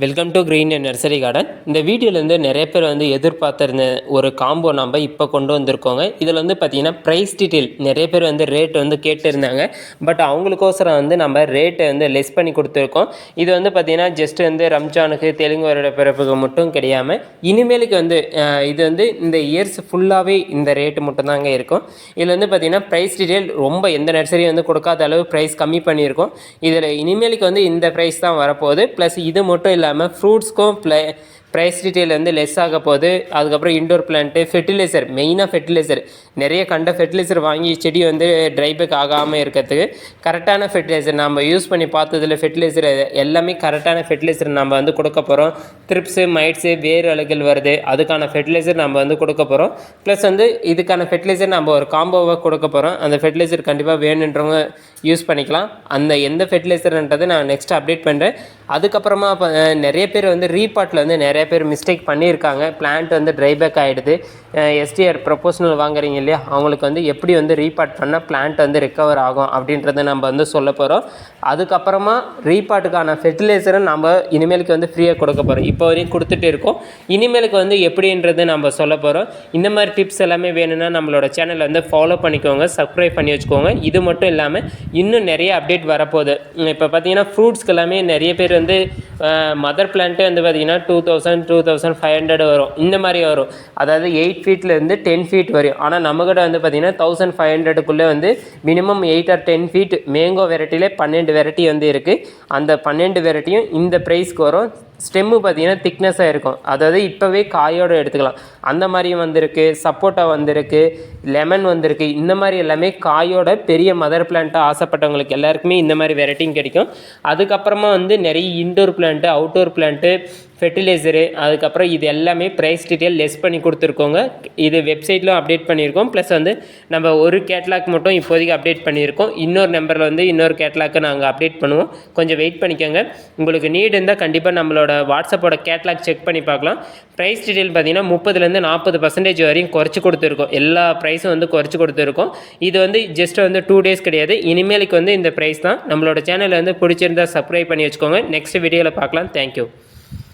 Welcome to green nursery garden. இந்த வீடியோலேருந்து நிறைய பேர் எதிர்பார்த்துருந்த ஒரு காம்போ நம்ம இப்போ கொண்டு வந்திருக்கோங்க. இதில் பார்த்தீங்கன்னா ப்ரைஸ் டீட்டெயில் நிறைய பேர் ரேட் கேட்டிருந்தாங்க. பட் அவங்களுக்கோசரம் நம்ம ரேட்டை லெஸ் பண்ணி கொடுத்துருக்கோம். இது பார்த்தீங்கன்னா ஜஸ்ட் ரம்ஜானுக்கு தெலுங்கு வருட பிறப்புக்கு மட்டும் கிடையாமல் இனிமேலுக்கு இது இந்த இயர்ஸ் ஃபுல்லாகவே இந்த ரேட்டு மட்டும்தாங்க இருக்கும். இதில் பார்த்தீங்கன்னா ப்ரைஸ் டீட்டெயில் ரொம்ப எந்த நர்சரியும் கொடுக்காத அளவு ப்ரைஸ் கம்மி பண்ணியிருக்கோம். இதில் இனிமேலுக்கு இந்த ப்ரைஸ் தான் வரப்போகுது. ப்ளஸ் இது மட்டும் இல்லாமல் ஃப்ரூட்ஸ்க்கும் ப்ரைஸ் டீட்டெயில் லெஸ் ஆக போகுது. அதுக்கப்புறம் இன்டோர் பிளான்ட்டு, ஃபெர்டிலைசர், மெயினாக ஃபெர்டிலைசர் நிறைய ஃபெர்டிலைசர் வாங்கி செடி ட்ரைபேக் ஆகாமல் இருக்கிறதுக்கு கரெக்டான ஃபெர்டிலைசர் நம்ம யூஸ் பண்ணி பார்த்ததில் ஃபெர்டிலைசர் எல்லாமே கரெக்டான ஃபெர்டிலைசர் நம்ம கொடுக்க போகிறோம். த்ரிப்ஸு, மைட்ஸு, வேறு அழுகல் வருது, அதுக்கான ஃபெர்டிலைசர் நம்ம கொடுக்க போகிறோம். ப்ளஸ் இதுக்கான ஃபெர்டிலைசர் நம்ம ஒரு காம்போவாக கொடுக்க போகிறோம். அந்த ஃபெர்டிலைசர் கண்டிப்பாக வேணுன்றவங்க யூஸ் பண்ணிக்கலாம். அந்த எந்த ஃபெர்டிலைசர்ன்றதை நான் நெக்ஸ்ட் அப்டேட் பண்ணுறேன். அதுக்கப்புறமா நிறைய பேர் ரீபாட்டில் நிறைய பேர் மிஸ்டேக் பண்ணியிருக்காங்க. பிளான்ட் ட்ரைபேக் ஆகிடுது. எஸ்டிஆர் ப்ரொபோஷனல் வாங்குறீங்க இல்லையா, அவங்களுக்கு எப்படி ரீபாட் பண்ணால் பிளான்ட் ரெக்கவர் ஆகும் அப்படின்றத நம்ம சொல்ல போகிறோம். அதுக்கப்புறமா ரீபாட்டுக்கான ஃபெர்டிலைசரை நம்ம இனிமேலுக்கு ஃப்ரீயாக கொடுக்க போகிறோம். இப்போ வரையும் கொடுத்துட்டு இருக்கோம். இனிமேலுக்கு எப்படின்றது நம்ம சொல்ல போகிறோம். இந்த மாதிரி டிப்ஸ் எல்லாமே வேணும்னா நம்மளோட சேனலை ஃபாலோ பண்ணிக்கோங்க, சப்ஸ்கிரைப் பண்ணி வச்சுக்கோங்க. இது மட்டும் இல்லாமல் இன்னும் நிறைய அப்டேட் வரப்போகுது. இப்போ பார்த்தீங்கன்னா ஃப்ரூட்ஸ்க்கு எல்லாமே நிறைய பேர் மதர் பிளான்ட்டு பார்த்தீங்கன்னா 2000, 2500 வரும். இந்த மாதிரி வரும். அதாவது 8 ஃபீட்லேருந்து 10 ஃபீட் வரும். ஆனால் நம்மக்கிட்ட பார்த்தீங்கன்னா 1500க்குள்ளே மினிமம் 8 or 10 ஃபீட் மேங்கோ வெரைட்டியில் 12 வெரைட்டி இருக்குது. அந்த 12 வெரைட்டியும் இந்த ப்ரைஸ்க்கு வரும். ஸ்டெம்மு பார்த்தீங்கன்னா திக்னஸாக இருக்கும். அதாவது இப்போவே காயோடு எடுத்துக்கலாம். அந்த மாதிரியும் வந்திருக்கு. சப்போட்டா வந்திருக்கு, லெமன் வந்திருக்கு. இந்த மாதிரி எல்லாமே காயோட பெரிய மதர் பிளான்ட்டாக ஆசைப்பட்டவங்களுக்கு எல்லாருக்குமே இந்த மாதிரி வெரைட்டியும் கிடைக்கும். அதுக்கப்புறமா நிறைய indoor plant, outdoor plant, fertiliser, அதுக்கப்புறம் இது எல்லாமே ப்ரைஸ் டீட்டெயில் லெஸ் பண்ணி கொடுத்துருக்கோங்க. இது வெப்சைட்லும் அப்டேட் பண்ணியிருக்கோம். ப்ளஸ் நம்ம ஒரு கேட்லாக் மட்டும் இப்போதைக்கு அப்டேட் பண்ணியிருக்கோம். இன்னொரு நம்பரில் இன்னொரு கேட்லாக்கு நாங்கள் அப்டேட் பண்ணுவோம். கொஞ்சம் வெயிட் பண்ணிக்கோங்க. உங்களுக்கு நீட் இருந்தால் கண்டிப்பாக நம்மளோட வாட்ஸ்அப்போட கேட்லாக் செக் பண்ணி பார்க்கலாம். ப்ரைஸ் டீட்டெயில் பார்த்தீங்கன்னா 30% 40% வரையும் குறைச்சி கொடுத்துருக்கோம். எல்லா ப்ரைஸும் குறைச்சி கொடுத்துருக்கோம். இது ஜஸ்ட் 2 days கிடையாது. இனிமேலுக்கு இந்த ப்ரைஸ் தான். நம்மளோட சேனலை பிடிச்சிருந்தால் சப்ஸ்கிரைப் பண்ணி வச்சுக்கோங்க. நெக்ஸ்ட் வீடியோவில் பார்க்கலாம். தேங்க்யூ.